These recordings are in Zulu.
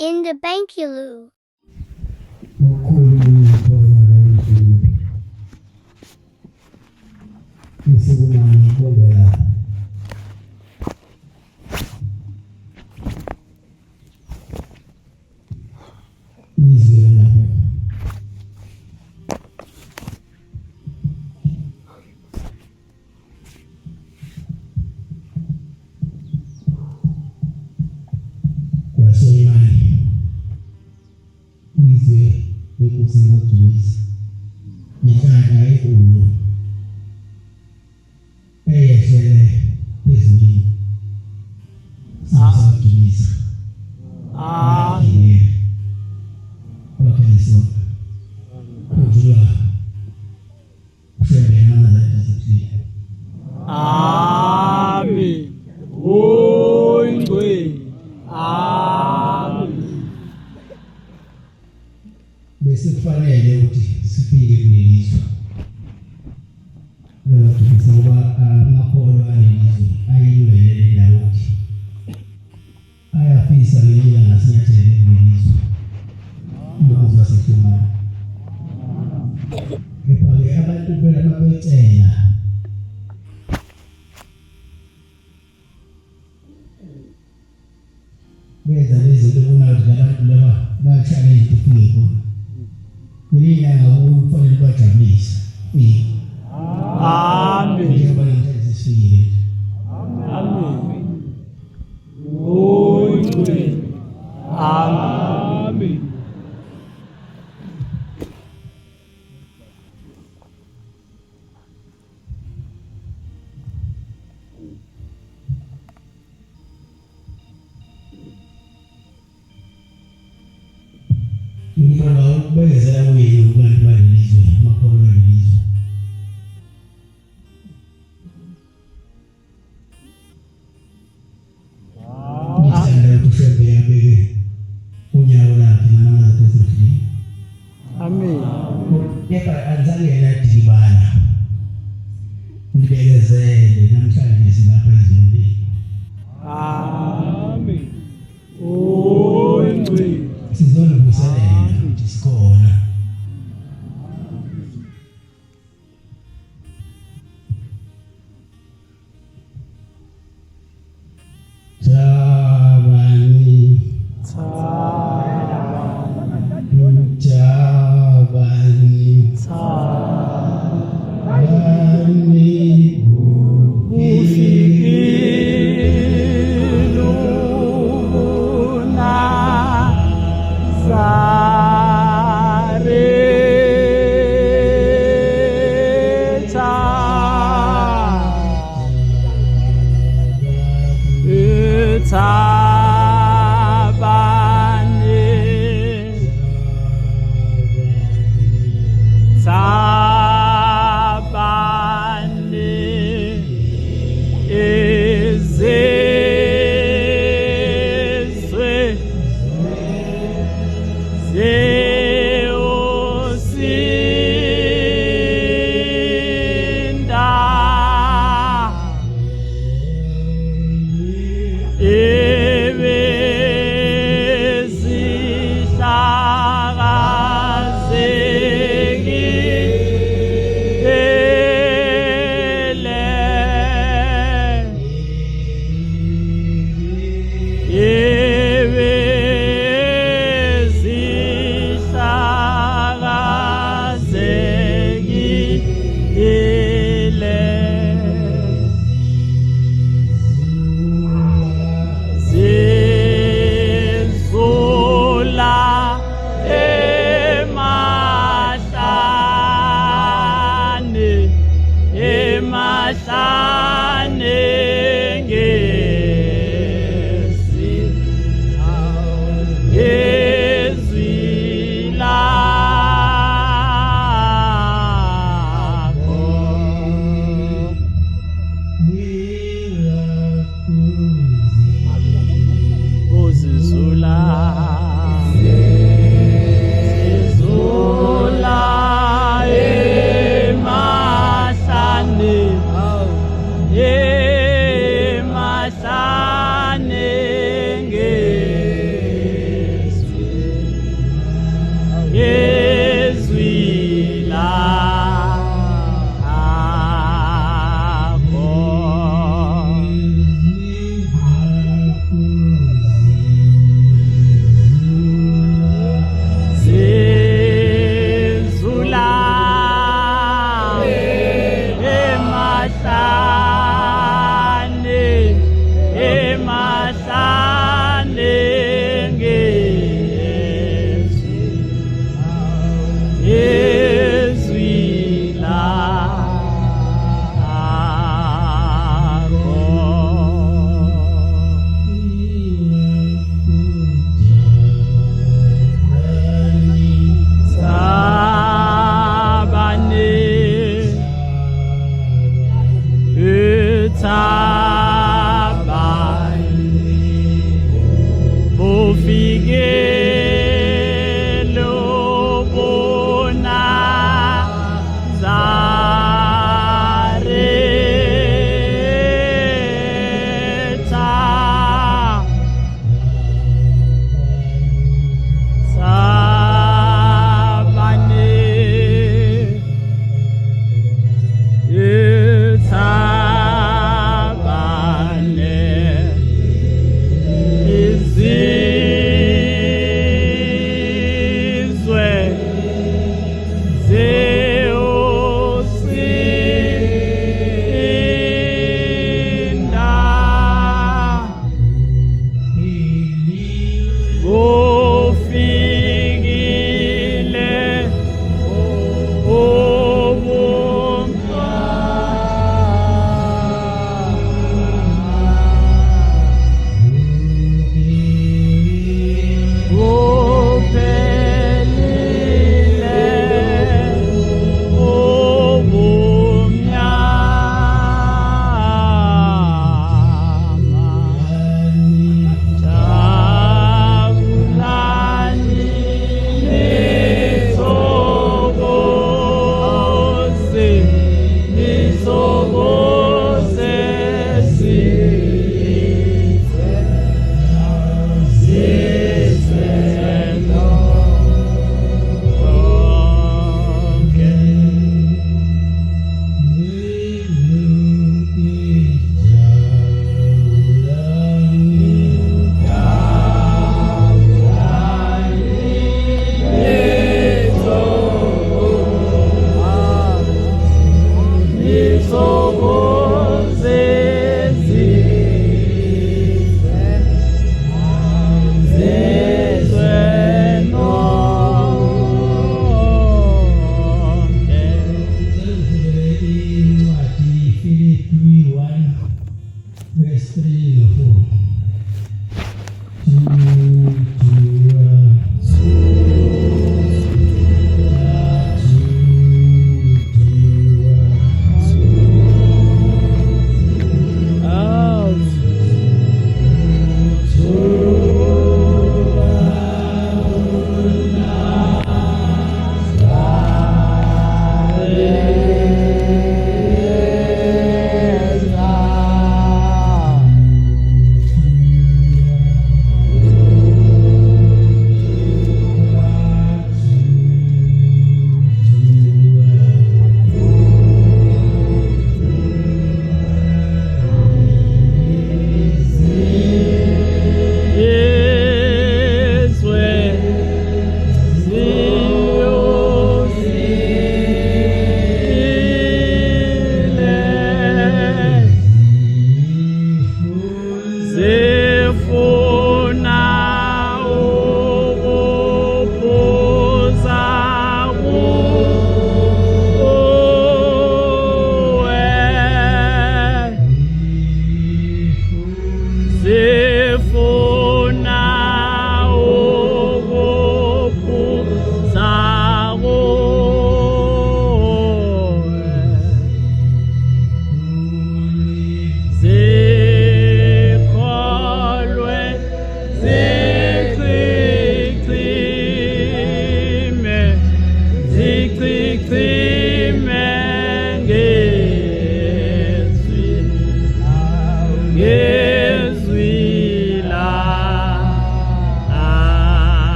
In the Bankulu. Besifanele ukuthi sifike kulelizwe. Lokho ngoba amakholwa alelizwe ayilwele lawothi. Ayafisa lelela ngasinyathele kulelizwe. Lokho wasethuma. Kepha-ke abantu phela babecela. Benza lezinto kunathi abantu laba bahlala ezifike khona. Nilina ngakufanele bajabulise. Amen. Njengoba ngithathe sifikile. Amen. Oyingcwele. Amen. Ngibona ukubezela kwenu kubantu balelizwe, amakholwa balelizwe. Ngithanda ukuthi ushembe yabeke unyawo lakhe namazwi esefile. Amen. Kepha azange yadibana. Nibekezele namhlanje silapha ezweni. Amen. Oyingcwele. Sizonivuselela ukuthi sikhona. Jabani, Jabani, Jabani,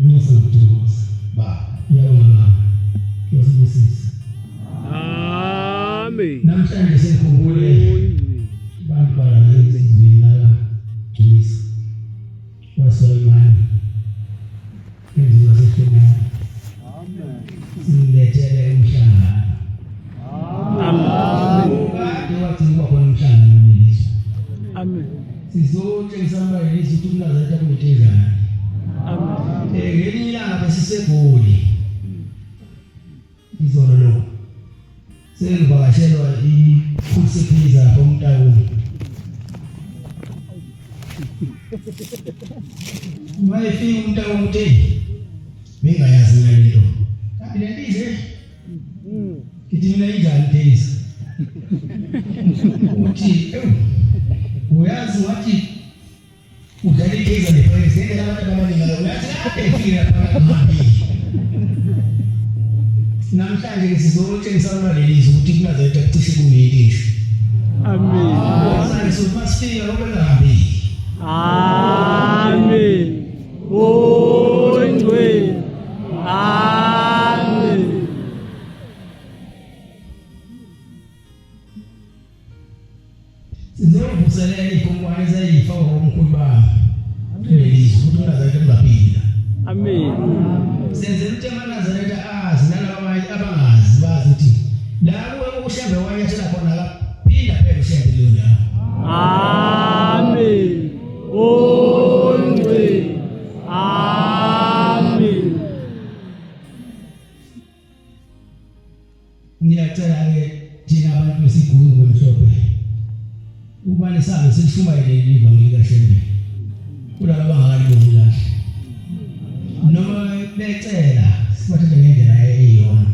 Nyosa kutukosa. Ba. Yawona. Kiyosibusisa. Amen. Namhlanje sikhumbule abantu balezindlela Jisa. Wasoyimani. Enziwa sekhona. Amen. Silethele umhlangano. Amen. Kade wathi kuba umhlangano leliso. Amen. Sizotshengisa abayilisi ukuthi uMnazarete kuyithezana. Amen. Ngelinye ilanga besisegoli. Izolo lo. Sengivakashelwa ikhusiphiza komntawuni. Mayefika umntawuni uthi bengayazi ngalento. Kanti lendize. Kithi mina injani phezulu. Uthi uyazi wathi udlala ipheza lepheza ngeke abantu abaningi uyathi efika phakathi. Namhlanje sizotshengisa abalelisi ukuthi kuNazarete kucishe kuneyintisho. Amen. Wazana sifika ngoba ngahambi. Amen. Oywe. Amen. Sizovuselela ikhonkwane zayifa ngomkhulu bami. Lelisi ukuthi uNazarete kungaphila. Amen. Senze ukuthi amanazarete azi nalabo abangazi bazi ukuthi labo ushembe wanyathela khona la phinda phela ushembe leyo ndawo. Amen. Oywe. Amen. Ngiyacela ke thina abantu besiguni kwemhlophe ubani sabe sishumayele ivangeli kaShembe kulabo abangakaliboni kahle noma becela sibathathe ngendlela eyiyona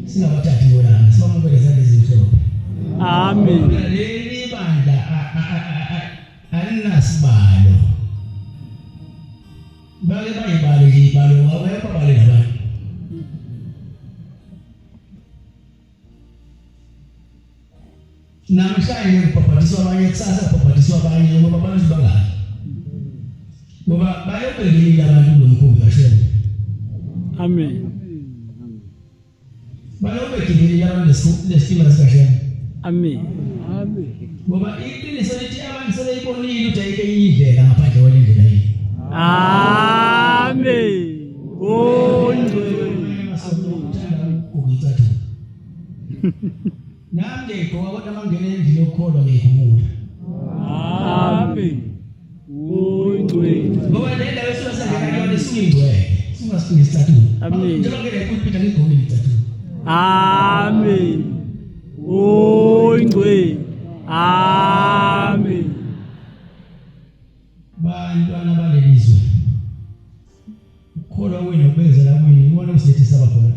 singabathathi ngolanga sibamukele lezi mhlophe. Amen. Leli bandla alinasibalo bake bayibalo nje ibalo awekho bale nabantu. Namhlanje kupaphatiswa abanye kusasa kupaphatiswa abanye ngoba abantu bangaki ngoba bayobhekelela abantu lomkhumbi kaShembe. Amen. Bayobhekelela abantu lesifika sikaShembe. Amen. Amen. Ngoba iqiniso lithi abantu sebeyibonile ukuthi ayike indlela ngaphandle kwalendlela yini. Amen. Nami ngikho kodwa mangene endlini yokukholwa ngikhumula. Amen. Ngoba le ndawo esizosangena kuyona singcwele. Singasifiki isithathu. Amen. Njengoba ngeke kupita ngigome isithathu. Amen. Oyingwe. Amen. Bantwana balelizwe. Ukholwa wena ubezela kwini ubona usithi sabakhona.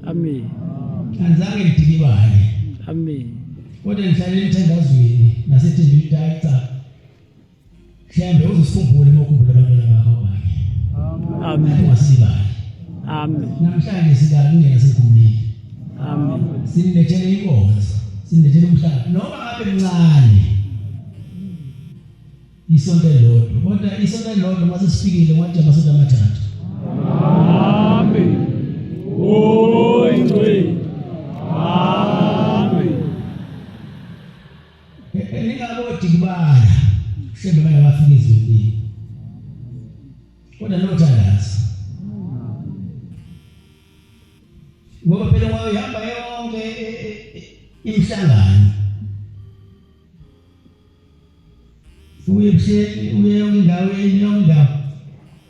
Amen. Anzange ngidikibale. Amen. Kodwa ngihlale emthandazweni nasethembi lidayitha. Shembe uzisikhumbule mawukhumbula abantwana bakho abanye. Amen. Ungasibali. Amen. Namhlanje sidalungela sikhulile. Amen. Sinilethele inkonzo, sinilethele umhlaba noma ngabe mncane. Isonto elilodwa. Kodwa isonto elilodwa mase sifikile kwathi amasonto amathathu. Amen. Oywe. Amen. Ningabodi kubala. Shembe bayafika izweni. Kodwa nothandaza. Ngoba phela wahamba yonke imhlangano. Uye ebusheni, uye endaweni yonke.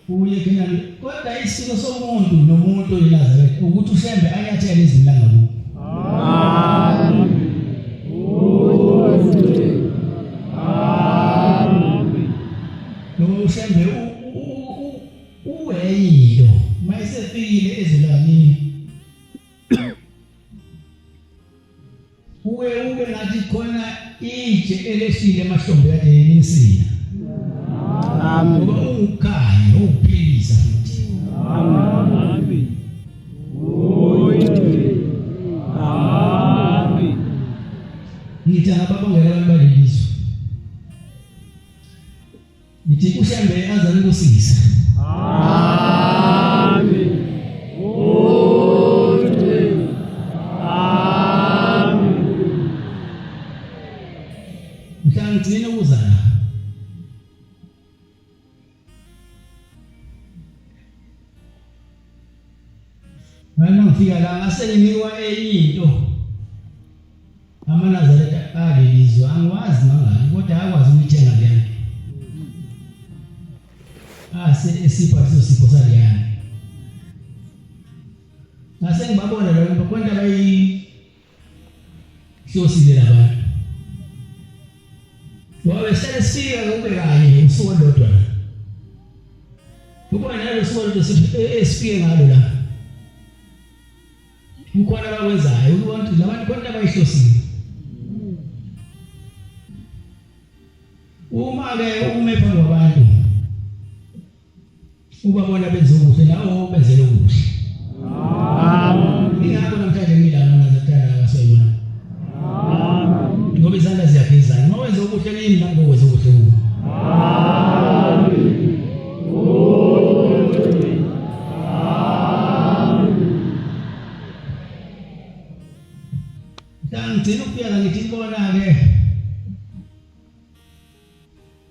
Uye kenani. Kodwa isiko somuntu nomuntu eNazarete ukuthi uShembe anyathele izilanga kubo. Amen. Amen. Ngoba uShembe uweyilo mayesefikile ezilangeni. Ube ngathi khona itshe eleshile emahlombe yakhe insina. Amen. Ngoba ukhanya uphilisa futhi. Amen. Oywe. Amen. Ngithi ababongela abantu balelizwe. Ngithi uShembe azale kusisa. Amen. Mana ngifika la ngasenikwa into amaNazaretha alilizwa angwazi mangani kodwa akwazi ukuthenga lento. Esipha sisipho saliyana. Ngase ngibabona lo kwenta hlosile labantu. Wabe sesifika kube kanye usuku olodwa. Ubona nalo usuku olodwa esifike ngalo la. Ukhona abakwenzayo ukuthi labantu konke bayihlosile. Uma-ke ume phambi kwabantu ubabona benze okuhle nawo benzele okuhle. Ingakho namhlanje ngilana nazathanda abasoyibona. Ngoba izandla ziyagezana. Uma wenza okuhle kimi nami ngokwenza okuhle kuwe. Ngicela ukufika ngithi ngibona-ke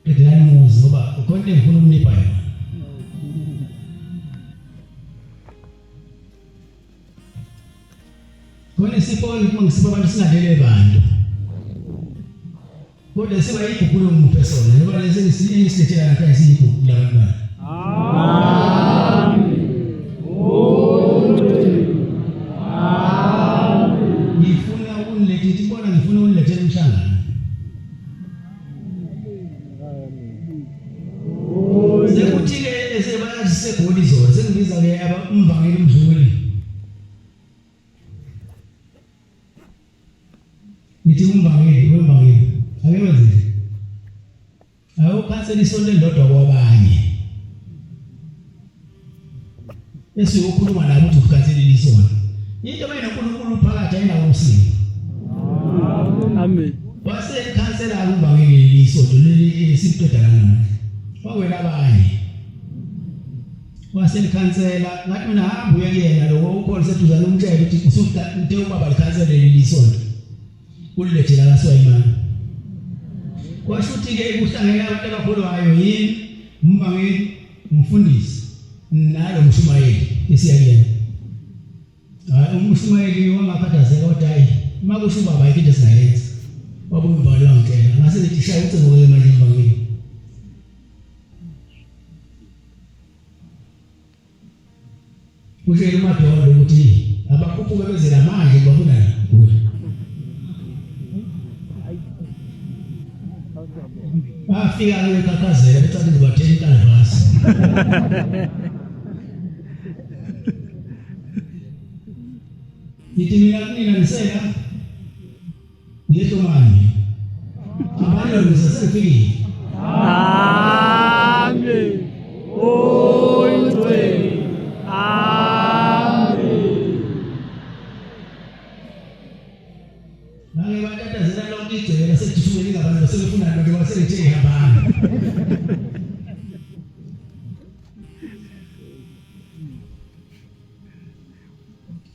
edelani umuzi ngoba ukhona into engifuna ukunipha yona. Khona isipho ngisipha abantu singadele bantu. Kodwa siba yigugu lomuntu esona ngoba lesi ngisilethela namhlanje siyigugu labantwana. Ngifuna unilethele umhlangano. Sekuthi-ke esebayathi segoli zona sengibiza-ke umvangeli umdluli. Ngithi wemvangeli ake wenzile. Awukhansela isonto elilodwa kwabanye. Esiyokhuluma nabo ukuthi ukhanselela isonto. Into bayinoNkulunkulu phakathi ayinawo umsindo. Amen. Wase ikhansela ukuvangeli isonto leli sibudodana nathi. Wawela abanye. Wase ikhansela ngathi mina hamba uye kuyena lokho ukhona seduzana umtshela ukuthi usuka into ubaba likhansela leli isonto. Ulilethela kaSwayimani. Kwasho ukuthi-ke kuhlangene abantu abakholwayo yini umvangeli umfundisi nalo mshumayeli esiyakuyena. Umshumayeli wangakhathazeka kodwa hayi uma kusho ubaba ayikho into esingayenza. Wabuye umvangeli wangitshela ngase ngithi shaya ucingo manje umvangeli. Kushela uMadondo ukuthi abakhuphuke bezela manje bafuna ukudla. Bafika ekhakhazela becathi ngibathela inkalvasi. Ngithi mina nisela ngehlomani. Abanye ngisesefikile. Amen. Nake batatazela lonke igceke lasedishumeni ngabantu basebefuna nto baselithe ihambanga.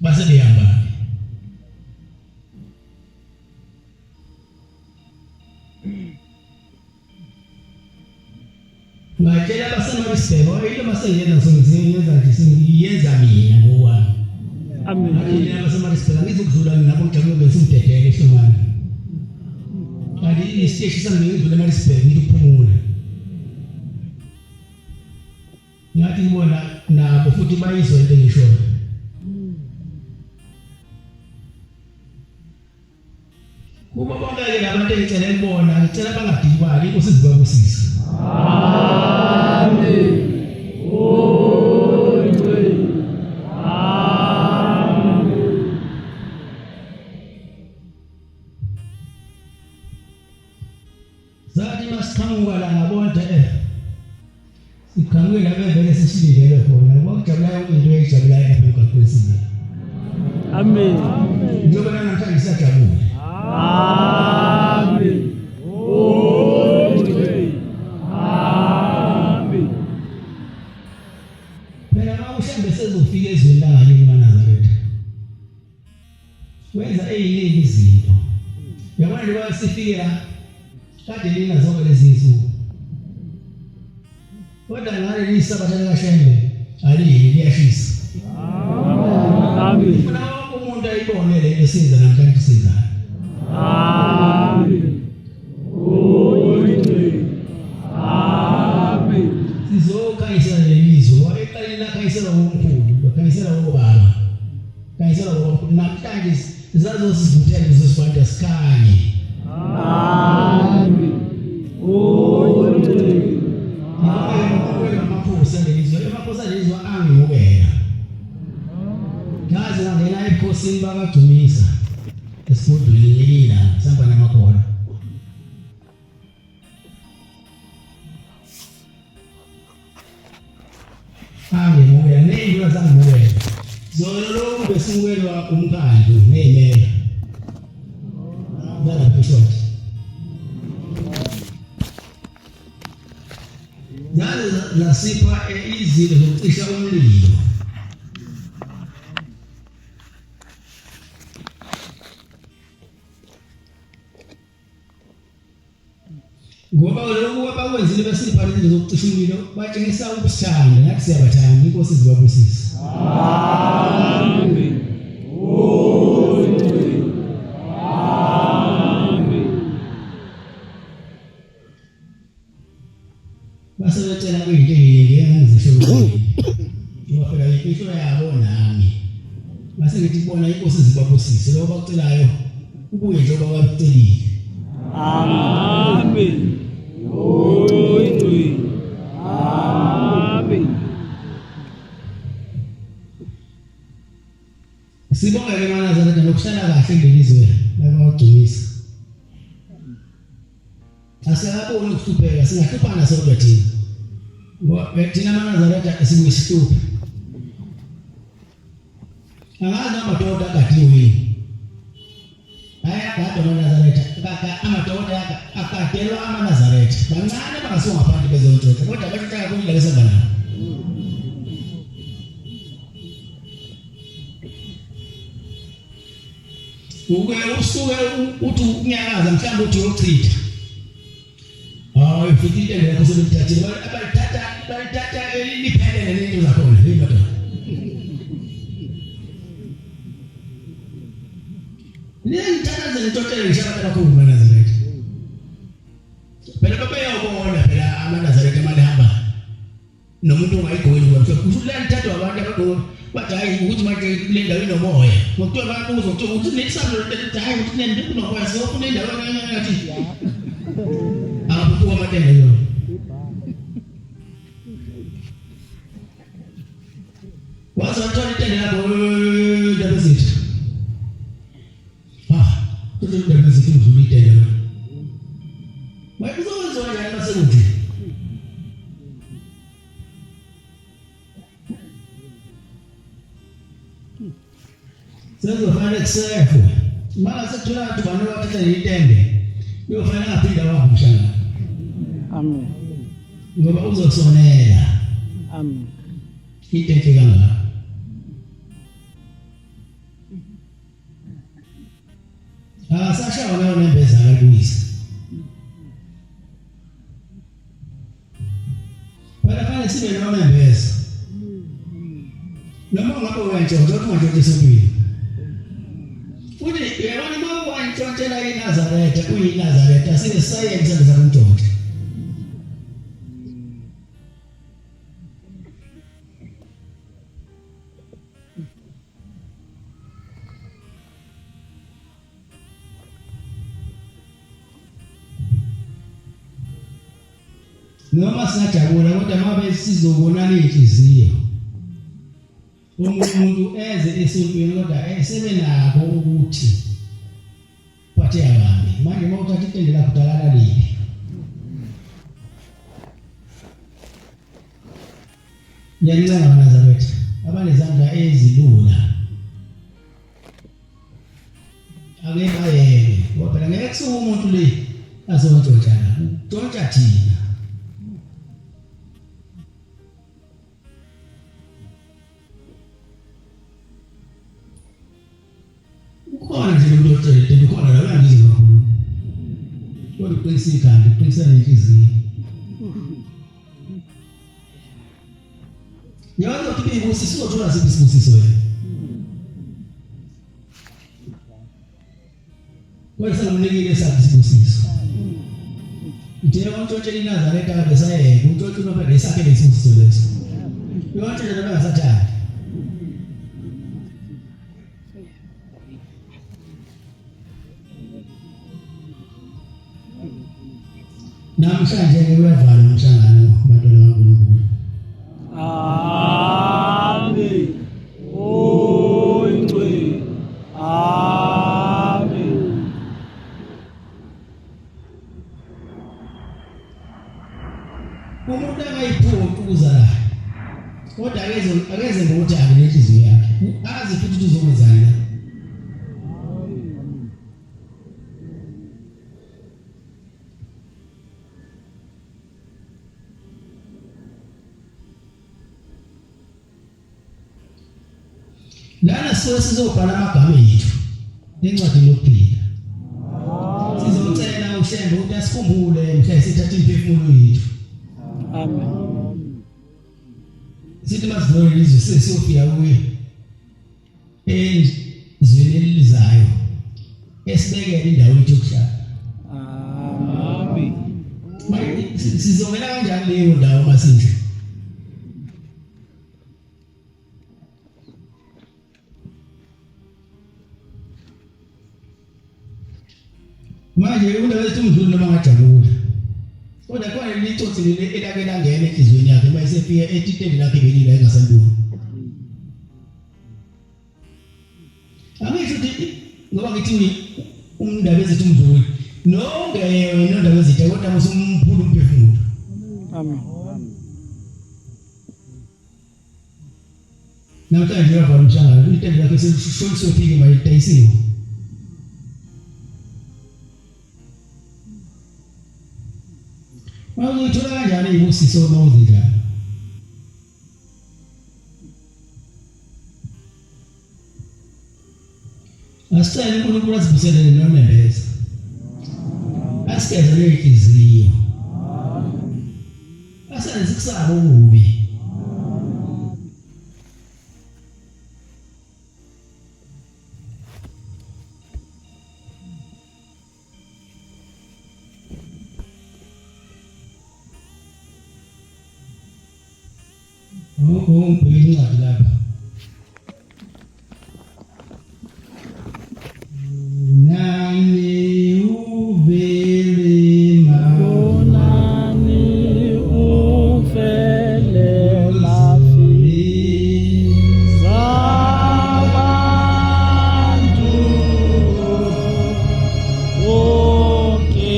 Basebehamba. Ngatshela baseMaritzburg into masengenza sengiyenza nje sengiyenza mina ngokwami. Amen. Ngatshela baseMaritzburg ngizokudlula nabo ngijabule ngesimdedele ehlomani. Kanti isiteshi sami ngidlule eMaritzburg ngikuphumula. Ngathi ngibona nabo futhi bayizwa into engishoyo. Kuba bonke-ke labantu engicela ukubona ngicela bangadikibali inkosi zibabusisa. Amen. Zathi masiqhamuka la ngabona siqhamuke la bevele sesilindele khona kwakujabula yonke into eyijabulayo lapha emgaqweni sini. Amen. Njengoba namhlanje siyajabula. Amen. Phela mawuhlambe sezofika ezweni langakini eNazaretha. Wenza eyiningi izinto. Yabona njengoba sifikela kade lingazobe lezi insuku. Kodwa ngale lisabatha likaShembe aliyini liyashisa. Amen. Ufuna wonke umuntu ayibone le nto siyenza namhlanje siyenzayo. Amen. Amen. Sizokhanyisela lelizwe eqaleni lakhanyisela omkhulu bakhanyisela obaba khanyisela obaba namhlanje sizazosivuthela sizosifanda sikhanye. Amen. Amaphosa lelizwe angimukela ngaze ngangena ebukhosini bakagcumisa esifundweni yelila sihamba namakhola. Angimukela ney'nduna zangimukela zona lokhu besimukelwa umkhandlu ney'meya zalaphishothi zaze zasipha izinto zokucisha umlilo. Ngoba lokhu abakwenzile besipha izinto zokucisha umlilo batshengisa ukusithanda nathi siyabathanda. Inkosi zibabusise. Amen. Basebetshela kuyinto eyiningi engizisho ukuthi ngiyofika impilo yabo nami. Base ngithi bona inkosi zibabusise lokho bakucelayo ubuye njengoba bakucelile. Amen. Amen. Sibonga ke Nazareth nokuhlala kahle ngelizwe labagcumisa. Asiyabona ukuhlupheka singahluphana sodwa thina. Ngoba thina Nazareth sibuyisihluphe. Angazi amadoda akadiwe. Ayagada Nazareth amadoda akadelwa Nazareth. Bancane bangasonga ngaphandle bezontshontshwa kodwa bathaka kunile lesangana. Usuke uthi unyakaza mhlawumbe uthi uyochitha. Hayi futhi into yakho sebemthathile bayithatha eliphelele lento zakhona hey madoda. Niyangithatha zentotshela ngishaka kakhulu Nazareth. Phela babeyabona phela amaNazareth emali hamba nomuntu ongayigoli ngoba kusho la lithathwa abantu abagqoka bathi hayi ukuthi manje kule ndawo inomoya. Ngokuthiwa abantu uzothola ukuthi nesabelo lithi hayi ukuthi nende kunomoya siyofuna indawo engathi abukuwa matende yo. Wazathola itende lapho ndabezithu. Kuthi ndabezithu uzula itende lo. Mayikuzokwenziwa njani masekunje? Sezofanele kusefu. Mara sekuthola abantu bano bathatha itende. Uyofanele ngaphinda wakho mhlanga. Amen. Ngoba uzosonela. Amen. Itente kangaka. Sashawa nayo nembeza akuyisa. Bafana sibe nomembeza. Noma ngabe uyantshontsha ungantshontsha esempini. Futhi yabona uma wantshontshela iNazaretha kuyiNazaretha asinesayensi engizakuntshontsha. Noma singajabula kodwa mabe sizobonana inhliziyo. Umuntu eze esontweni kodwa esebenakho ukuthi phathe abantu. Manje mawuthatha itende lakho dalala lipi. Ngiyancela Nazareth abanezandla ezilula. Ake bayeke ngoba phela ngeke kusuke umuntu le azontshontsha. Ntshontsha thina. Ukhona nje lo tshele ukhona la uyangize kakhulu. Kodwa uqinisika nje uqinisana nenhliziyo. Yazi ukuthi ubusiso uzothola sibusiso wena. kwesa umnikile sakhe isibusiso nje untshontshe iNazaretha kade sayeke untshontshe uNophele isakhe lesibusiso leso yonke nje bengasathandi namhlanje uyavala umhlangano bantwana kaNkulunkulu. Amen. Oyingcwele. Amen. Umuntu angayiphucuza la kodwa akeze ngokuthi akunenhliziyo yakhe azi futhi ukuthi uzokwenzani la. Lana sizobhala amagama ethu encwadini yokuphila. Sizocela uHlembe ukuthi asikhumbule mhla sithatha imphefumulo yethu. Amen. Sithi masidlule izwe sesiyofika kuye ezweni elizayo esibekele indawo yethu yokuhlala. Amen. Sizongena kanjani leyo ndawo masinje? Manje undaba ethi umdluli noma ngajabula. Kodwa kwani lithothi leli elake langena enhlizweni yakhe mayisefika etiteni lakhe belila engasamboni. Angisho ukuthi ngoba ngithi umndaba ezithi umdluli nongeyona indaba ezithi kodwa musumphula umphefumulo. Amen. Namhlanje uyavala umhlangano itende lakhe selisofike mayitayisiwe. Mawuyithola kanjani ibusiso mawuzidlala? Asicela uNkulunkulu asibuselele nonembeza. Asikeze inhliziyo. Asenze kusaba ububi. Ngibheke incwadi lapha. Nani uvele Bonani ufele mafi zabantu okay.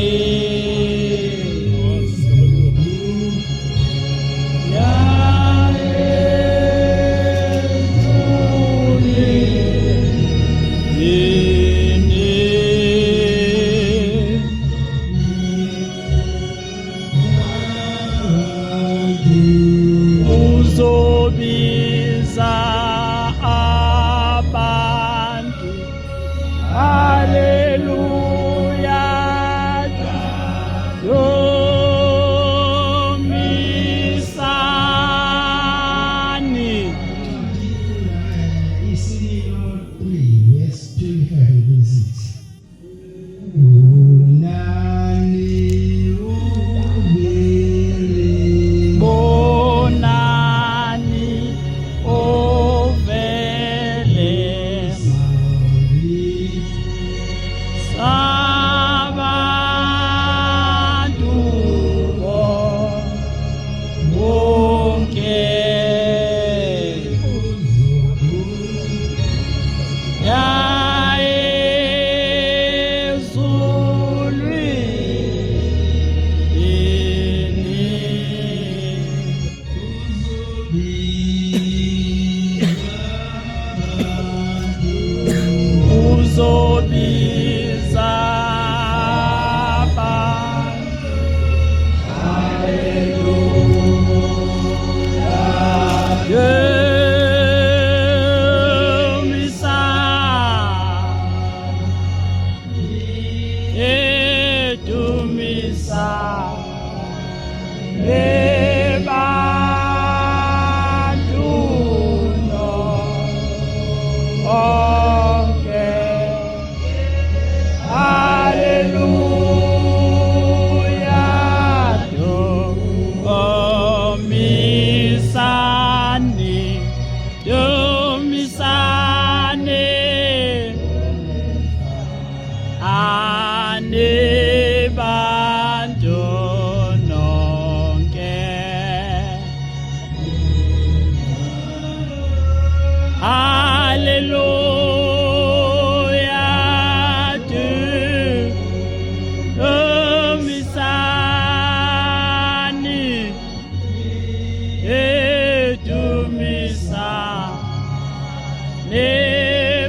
Hallelujah, dumisani, dumisani,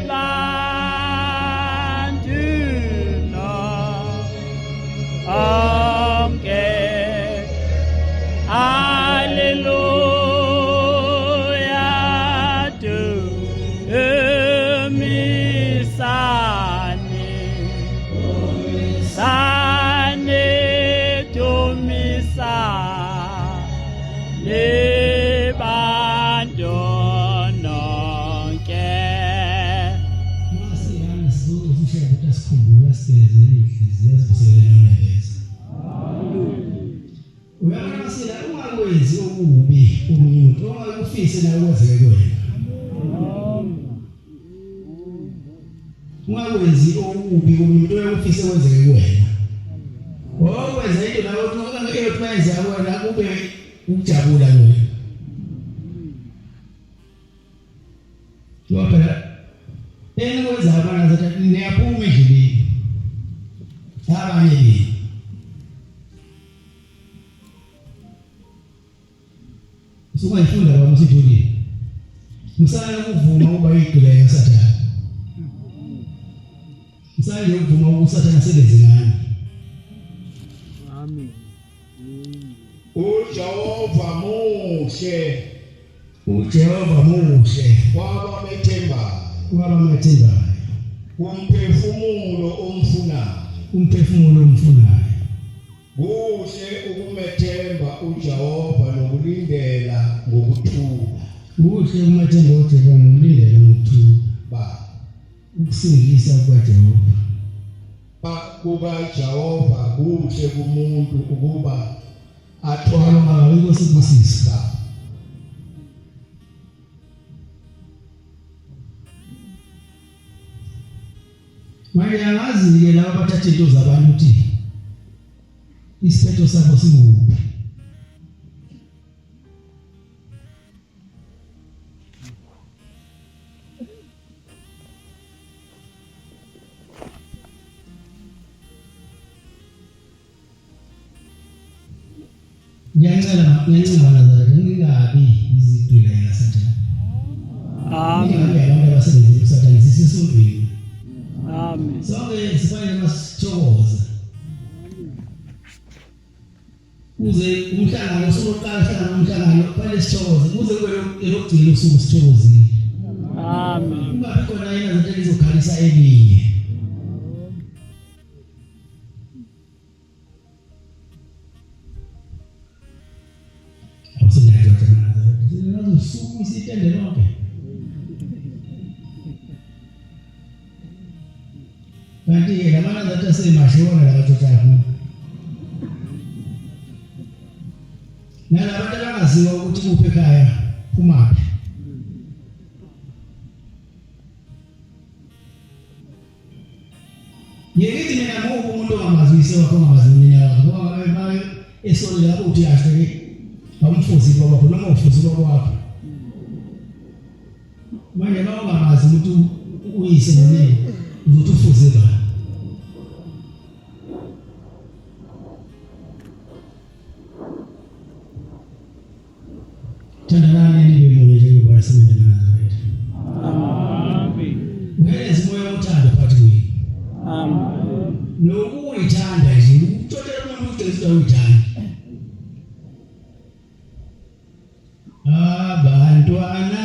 bantu no, okay, hallelujah, dumisani, sani, dumisani, bantu nonke. Masiyana sizofisha ukuthi asikhumbule asitezele inhliziyo asivuselele noneleza. Uyabona masiyana ungakwenzi okubi umuntu ongakufise nawe kwenzeke kuwena. Ungakwenzi okubi umuntu oyakufise kwenzeke kuwena. Okwenza into nawe ongeke uyenze yabona kube ukujabula kuwena. Ngoba enokwenza abana zathi niyaphuma endleleni. Abanye yini? Usungayifunda kwami usithulile. Musana ukuvuma uba igcile yaSathane. Musana ukuvuma ukuthi uSathane asebenze ngani. Amen. uJehova muhle uJehova muhle kwabamethembayo kwabamethembayo. umphefumulo omfunayo. Umphefumulo omfunayo. Kuhle ukumethemba uJehova nokulindela ngokuthula. Kuhle ukumethemba uJehova nokulindela ngokuthula. Ukusindisa kukaJehova. KukaJehova kuhle kumuntu ukuba athwala ukosibusisa. Manje angazi-ke laba abathatha into zabantu ukuthi isiphetho sabo sikuphi. Ngiyancela Nazareth ngingabi izigqila yaSathane. Amen. Abantu abasebenzisa uSathane sisesondweni. Amen. Sonke sifanele masithokoza. Uze umhlangano sokuqala umhlangano kufanele sithokoze. Kuze kube elokugcina usuku sithokozile. Amen. Kungabi khona yena izinto ezizokhalisa elinye. Usuku isitende lonke. Kanti lamana zathi asemashona labathathu. Nalabantu abangaziwa ukuthi kuphi ekhaya kumaphi. Yeke mina ngoku umuntu ongamazwise wakho ongamazinya wakho ngoba esole lapho uthi kahle awumfuzi baba wakho noma ufuzi baba wakho. Manje bawungamazi ukuthi uyise nini uzothi ufuze ba. Thandanani nibe mwenye kuba sebenza naZareth. Amen. Ngeke moyo uthando phakathi kwenu. Amen. Nokuyithanda nje utholela umuntu uqinisa uyithanda. Abantwana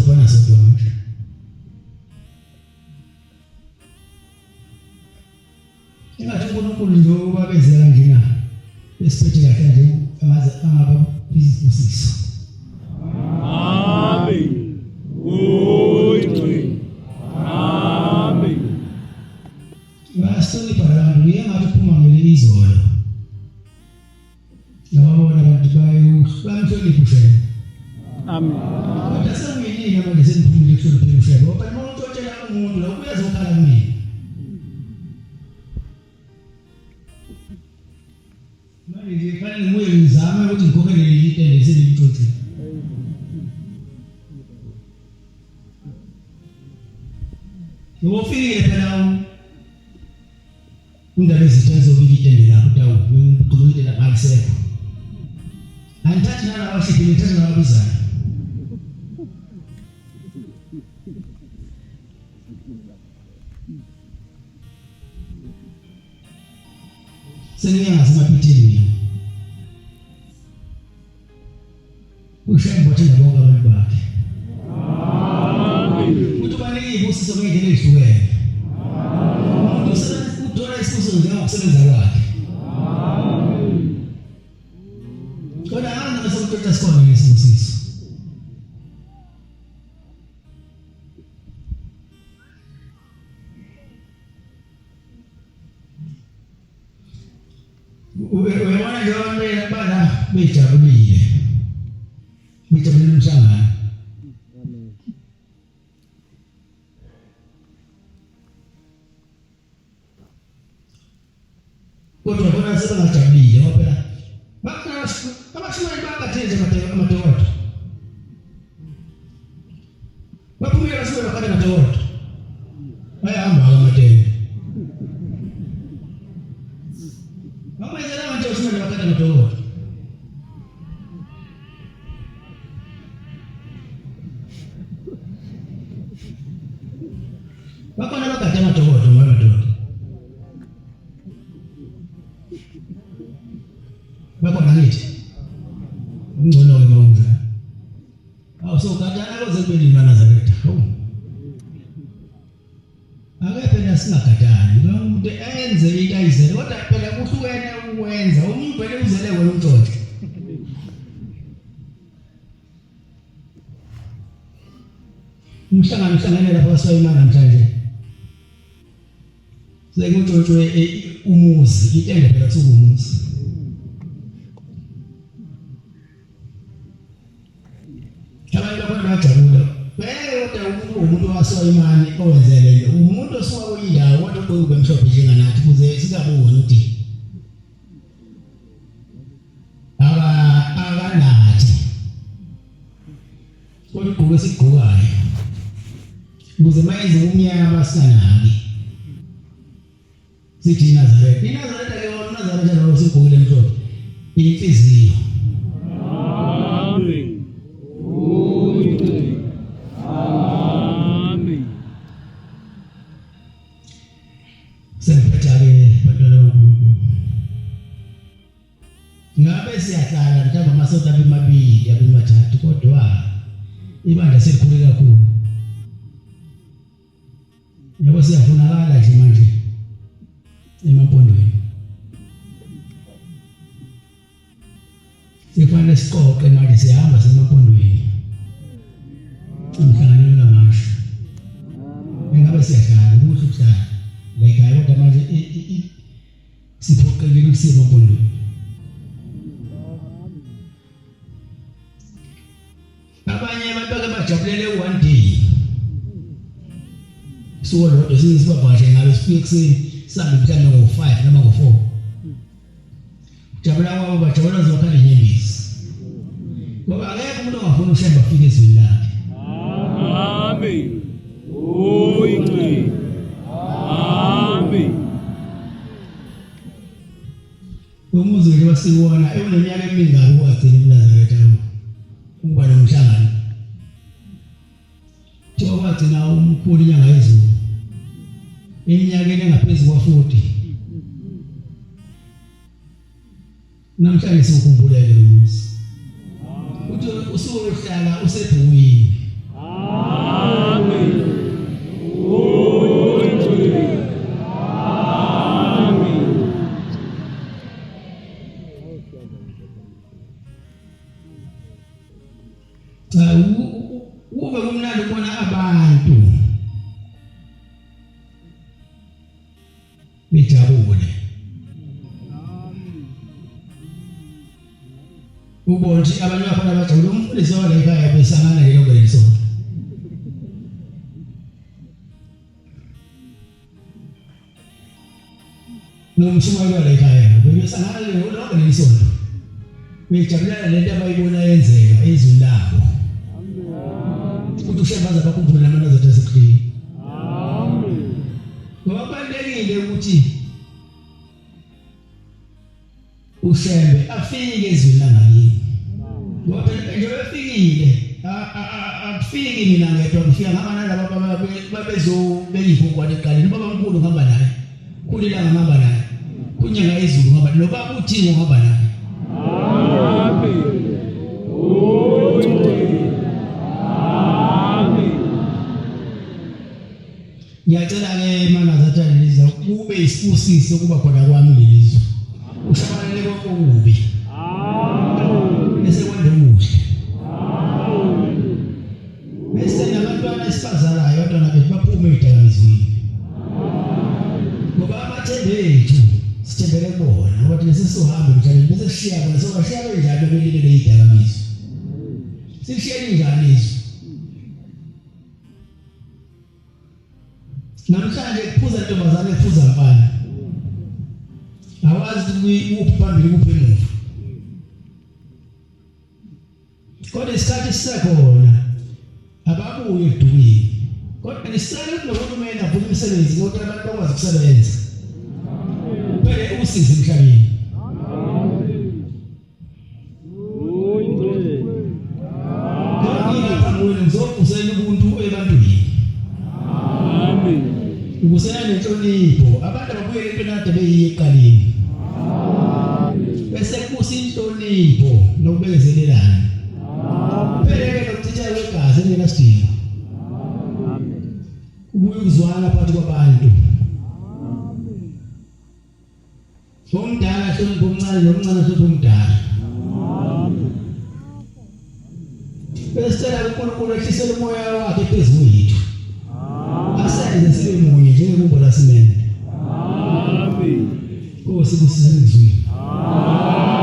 sofana sodwa manje. Ingathi uNkulunkulu nje ubabenzela kanjena. Esiphethe kahle nje angaba business. Amen. Amen. Amen. Ngasoni abantu yengathi uphuma ngeli izolo. Yabona abantu bamhlonipha ushela. Amen. Kodwa sengiyini manje seniphumile kuhlonipha ushela. Ngoba uma utshela umuntu la uyazokhala kumina. Manje fanele ngibuye ngizame ukuthi ngikhokhele leli tende selithothi. Ngofikile phela undaba ezithe zobili itende lapho dawu ngikuqulile la alisekho. Antathi nala washipile thatha nababizayo. Sengiyazi maphithini. Ushembo thina bonke abantu bakhe. Amen. Uthi banike ubusiso ngendlela ezihlukene. Umuntu uthola isibusiso njengokusebenza kwakhe. Amen. Kodwa hanga nasokuthatha sikhona ngesibusiso. Uyabona nje abantu bana bejabulile. Bejabulile umhlangano. Kodwa bona sebengajabulile ngoba phela abashimani bakathenze amadokodo. Baphumile basuke bakade amadokodo. Bayahamba amatende. Bamenzela abantu bashimani bakade amadokodo. Bakhona bakade amadokodo ngamadokodo. Bakhona ngithi ngcono ke mawunja. Awusokadana koze kube nini Nazareth. Ake phela singagadani. Lo muntu enze into ayizele kodwa phela kuhlukene ukwenza. Umuntu vele uzele wena umntshontsho. Umhlangano lapho kwasayimana namhlanje. Sekuntshontshe umuzi, itende phela sokumuzi. Abantu abajabula. Kodwa umuntu wasayimana owenzele nje. Umuntu osuka kuyindawo kodwa kube mhlophe njenganathi kuze sikabone ukuthi akanathi. Kodwa ugqoke isigqokayo. Ukuze mayenze umnyama sanaki. Sithi Nazareth. Nazareth ke wona Nazareth lo sigqokile mhlophe. Inhliziyo. Amen. Amen. Sempethake bantwana bami. Ngabe siyahlala mhlawumbe amasonto abemabili abemathathu kodwa ibandla selikhulu kakhulu. Yabo siyafunakala nje manje emampondweni. Sifanele siqoqe manje sihamba semampondweni. Umhlanganelo lamasha. Ngabe siyahlala kuhle ukuhlala. Like hayi kodwa manje siphoqelele ukusiya emampondweni. Abanye abantu abajabulele one day. So lo sisibabhashe ngabe sifike kuseni sihambe mhlawumbe ngo5 noma ngo4. Jabula kwabo bajabula zokhala inyembezi. Ngoba akekho umuntu ongafuna ushemba afike ezweni lakhe. Amen. Amen. Amen. Umuzi nje wasiwona eneminyaka emingaki wagcina uNazareth awu. Ukuba nomhlangano. Njengoba wagcina umkhulu inyanga yezulu. Eminyakeni engaphezulu kwa40. Namhlanje sikukhumbulele lo muzi. Uthi usuku lokuhlala usebhukwini. bijabule. Ubone ukuthi abanye bakhona bajabule umfundisi wala ekhaya besangana lelo lesonto. Nomshumayeli wala ekhaya besangana lelo lesonto. Bejabulela lento abayibona yenzeka ezweni labo. Ukuthi ushebaza bakhumbule namandla zethu esiqhini. Amen. Ngoba kubalulekile ukuthi ushembe afike ezweni langakini. Ngoba phela nje befikile afiki mina ngedwa ngifika ngaba nalabo babezobelifungwane eqaleni baba mkhulu ngihamba naye. Kulilanga ngihamba naye. Kunyanga ezulu ngihamba naye. Nobaba uThixo ngihamba naye. Ngiyacela-ke mana zathane liza kube isibusiso ukuba khona kwami lelizwe. Ushabalele konke okubi. Bese kwenda umuhle. Bese nabantwana esibazalayo abantwana bethu baphume ezidakamizweni. Ngoba amathembe ethu sithembele kubona ngoba thina sesizohamba emhlabeni bese sishiya bona sokashiya kanjani belilele izidakamizwa. Sishiyeni njani izwe? Namhlanje kuphuza intombazane ephuza mfana. Awazi uphi phambili uphi emuva. Kodwa isikhathi sisekhona ababuye edukile. Kodwa nisicela ukuthi nohulumeni avule imisebenzi ukuthi abantu bakwazi ukusebenza. Kuphele usizo emhlabeni. Ngizokuzela ubuntu ebantwini. Amen. Ukusela nenhlonipho abantu ababuyele into nade beyiqaleni. Bese kubusa inhlonipho nokubekezelelana. Phela lokuthitha kwegazi engenasidingo. Kubuye ukuzwana phakathi kwabantu. Omdala hlonipho omncane nomncane hlonipho omdala. Besicela uNkulunkulu ehlisele umoya wakhe phezulu kwethu. Asenze sibe munye njengombo lasimene. Amen. Nkosi kusizwe ngizwi. Amen.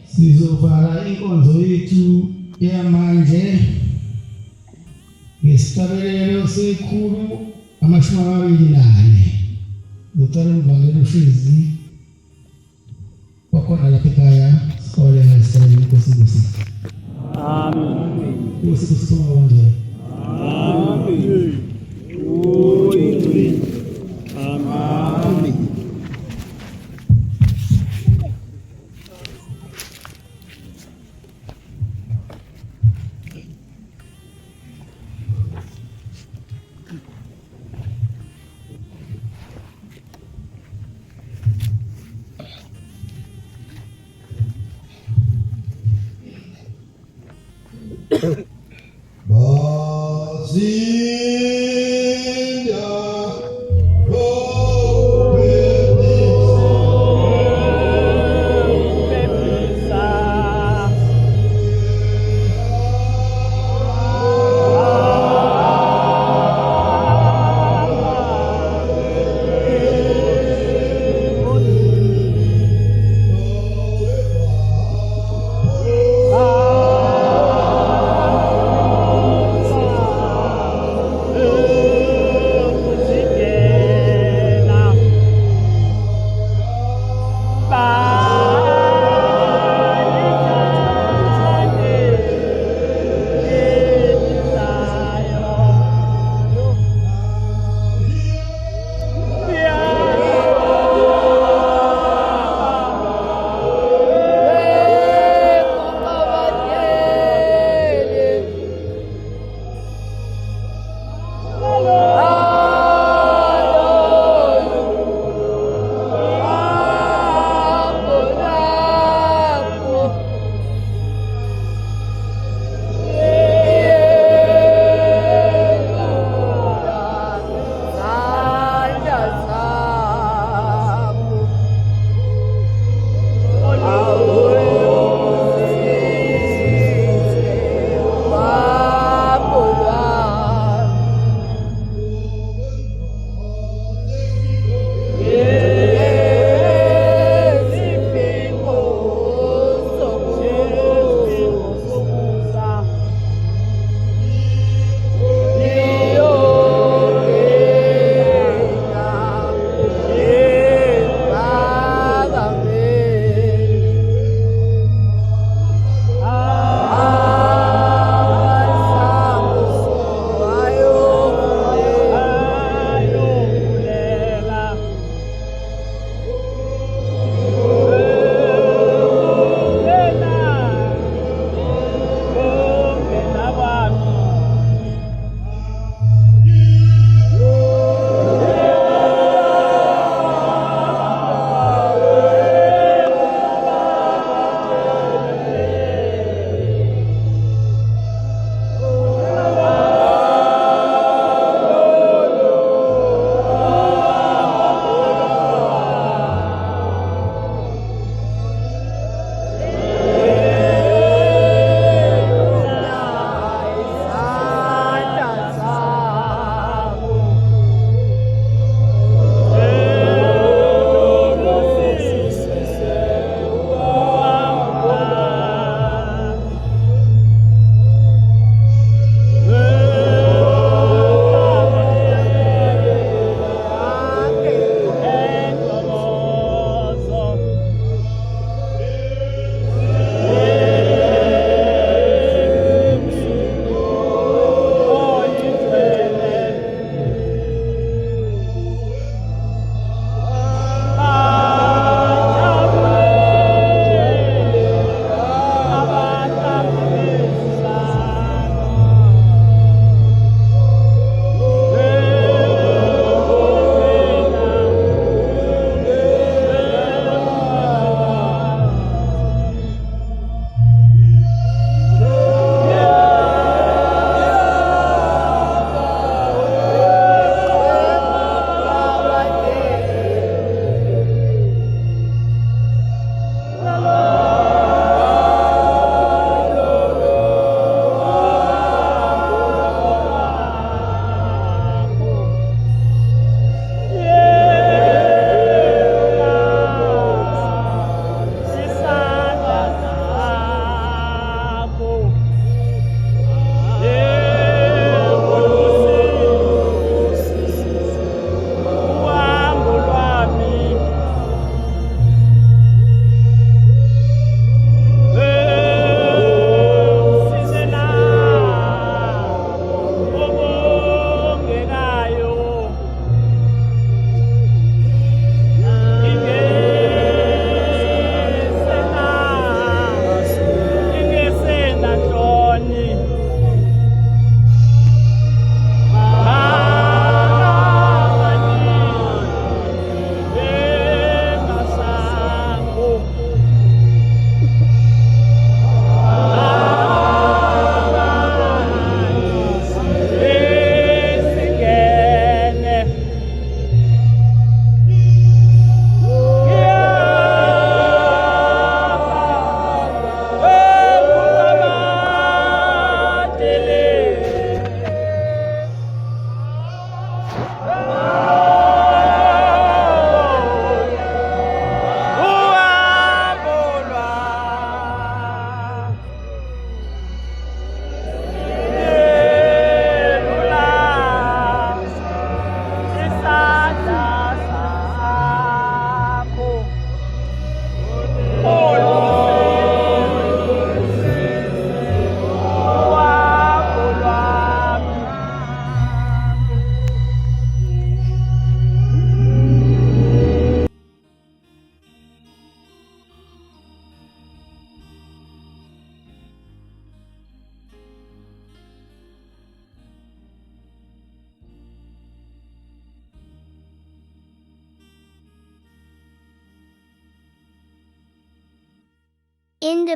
Sizovala inkonzo yethu yamanje ngesibelelo sekhulu 24. Ngicela umvangeli ufizi wakhona lapha ekhaya sikole ngesicelo inkosi Nkosi. Amen. Nkosi kusithuma kanjani? Amen. Amen.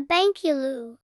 Bankilu.